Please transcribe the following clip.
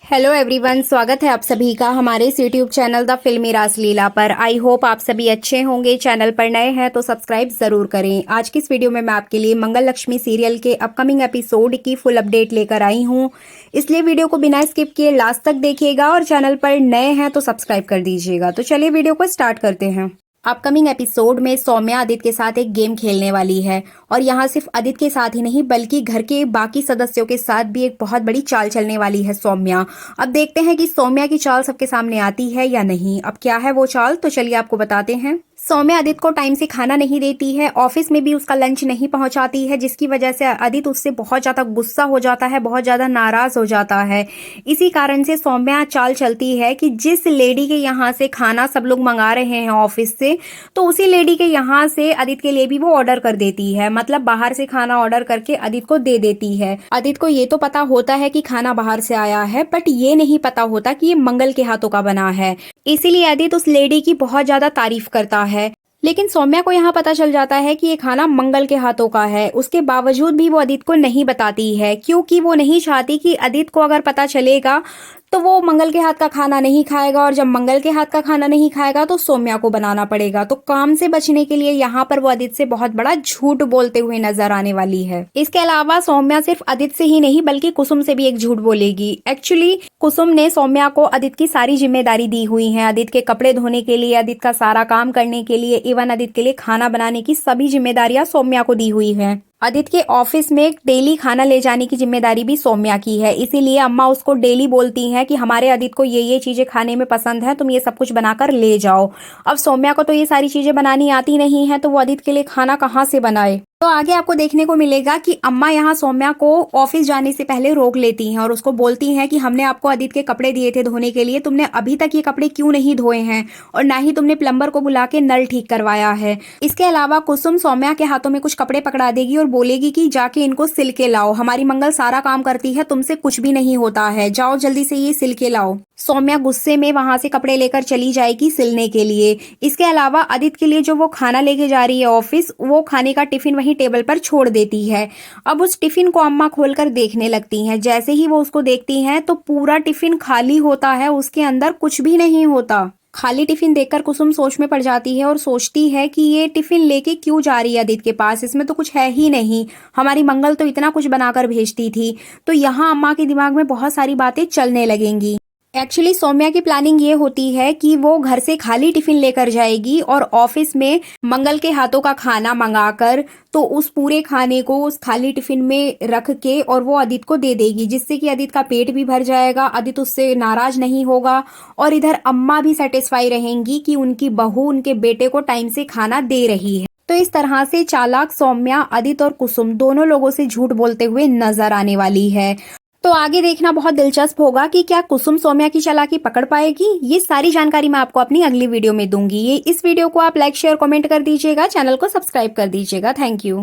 Hello everyone, स्वागत है आप सभी का हमारे इस यूट्यूब चैनल द फिल्मी रासलीला पर। आई होप आप सभी अच्छे होंगे। चैनल पर नए हैं तो सब्सक्राइब जरूर करें। आज की इस वीडियो में मैं आपके लिए मंगल लक्ष्मी सीरियल के अपकमिंग एपिसोड की फुल अपडेट लेकर आई हूं, इसलिए वीडियो को बिना स्किप किए लास्ट तक देखिएगा और चैनल पर नए हैं तो सब्सक्राइब कर दीजिएगा। तो चलिए वीडियो को स्टार्ट करते हैं। अपकमिंग एपिसोड में सौम्या आदित्य के साथ एक गेम खेलने वाली है और यहाँ सिर्फ आदित्य के साथ ही नहीं बल्कि घर के बाकी सदस्यों के साथ भी एक बहुत बड़ी चाल चलने वाली है सौम्या। अब देखते हैं कि सौम्या की चाल सबके सामने आती है या नहीं। अब क्या है वो चाल, तो चलिए आपको बताते हैं। सौम्या आदित्य को टाइम से खाना नहीं देती है, ऑफिस में भी उसका लंच नहीं पहुंचाती है, जिसकी वजह से आदित्य उससे बहुत ज्यादा गुस्सा हो जाता है, बहुत ज्यादा नाराज हो जाता है। इसी कारण से सौम्या चाल चलती है कि जिस लेडी के यहाँ से खाना सब लोग मंगा रहे हैं ऑफिस से, तो उसी लेडी के यहाँ से आदित्य के लिए भी वो ऑर्डर कर देती है। मतलब बाहर से खाना ऑर्डर करके आदित्य को दे देती है। आदित्य को ये तो पता होता है कि खाना बाहर से आया है, बट ये नहीं पता होता कि ये मंगल के हाथों का बना है। इसीलिए आदित्य उस लेडी की बहुत ज्यादा तारीफ करता है। लेकिन सौम्या को यहाँ पता चल जाता है कि ये खाना मंगल के हाथों का है। उसके बावजूद भी वो आदित्य को नहीं बताती है, क्योंकि वो नहीं चाहती कि आदित्य को अगर पता चलेगा तो वो मंगल के हाथ का खाना नहीं खाएगा, और जब मंगल के हाथ का खाना नहीं खाएगा तो सौम्या को बनाना पड़ेगा। तो काम से बचने के लिए यहाँ पर वो आदित्य से बहुत बड़ा झूठ बोलते हुए नजर आने वाली है। इसके अलावा सौम्या सिर्फ आदित्य से ही नहीं बल्कि कुसुम से भी एक झूठ बोलेगी। एक्चुअली कुसुम ने सौम्या को आदित्य की सारी जिम्मेदारी दी हुई है। आदित्य के कपड़े धोने के लिए, आदित्य का सारा काम करने के लिए, इवन आदित्य के लिए खाना बनाने की सभी जिम्मेदारियां सौम्या को दी हुई है। आदित्य के ऑफिस में डेली खाना ले जाने की जिम्मेदारी भी सौम्या की है। इसीलिए अम्मा उसको डेली बोलती हैं कि हमारे आदित्य को ये चीजें खाने में पसंद है, तुम ये सब कुछ बनाकर ले जाओ। अब सौम्या को तो ये सारी चीजें बनानी आती नहीं है, तो वो आदित्य के लिए खाना कहाँ से बनाए। तो आगे आपको देखने को मिलेगा कि अम्मा यहाँ सौम्या को ऑफिस जाने से पहले रोक लेती हैं और उसको बोलती हैं कि हमने आपको आदित्य के कपड़े दिए थे धोने के लिए, तुमने अभी तक ये कपड़े क्यों नहीं धोए हैं, और ना ही तुमने प्लम्बर को बुला के नल ठीक करवाया है। इसके अलावा कुसुम सौम्या के हाथों में कुछ कपड़े पकड़ा देगी और बोलेगी कि जाके इनको सिल के लाओ, हमारी मंगल सारा काम करती है, तुमसे कुछ भी नहीं होता है, जाओ जल्दी से ये सिल के लाओ। सौम्या गुस्से में वहां से कपड़े लेकर चली जाएगी सिलने के लिए। इसके अलावा आदित्य के लिए जो वो खाना लेके जा रही है ऑफिस, वो खाने का टिफिन वहीं टेबल पर छोड़ देती है। अब उस टिफिन को अम्मा खोलकर देखने लगती हैं। जैसे ही वो उसको देखती हैं तो पूरा टिफिन खाली होता है, उसके अंदर कुछ भी नहीं होता। खाली टिफिन देखकर कुसुम सोच में पड़ जाती है और सोचती है कि ये टिफिन लेके क्यों जा रही है आदित्य के पास, इसमें तो कुछ है ही नहीं, हमारी मंगल तो इतना कुछ बनाकर भेजती थी। तो यहाँ अम्मा के दिमाग में बहुत सारी बातें चलने लगेंगी। एक्चुअली सौम्या की प्लानिंग ये होती है कि वो घर से खाली टिफिन लेकर जाएगी और ऑफिस में मंगल के हाथों का खाना मंगाकर तो उस पूरे खाने को उस खाली टिफिन में रख के और वो आदित्य को दे देगी, जिससे कि आदित्य का पेट भी भर जाएगा, आदित्य उससे नाराज नहीं होगा और इधर अम्मा भी सेटिस्फाई रहेंगी कि उनकी बहू उनके बेटे को टाइम से खाना दे रही है। तो इस तरह से चालाक सौम्या आदित्य और कुसुम दोनों लोगों से झूठ बोलते हुए नजर आने वाली है। तो आगे देखना बहुत दिलचस्प होगा कि क्या कुसुम सौम्या की चालाकी पकड़ पाएगी। ये सारी जानकारी मैं आपको अपनी अगली वीडियो में दूंगी। इस वीडियो को आप लाइक शेयर कमेंट कर दीजिएगा, चैनल को सब्सक्राइब कर दीजिएगा। Thank you.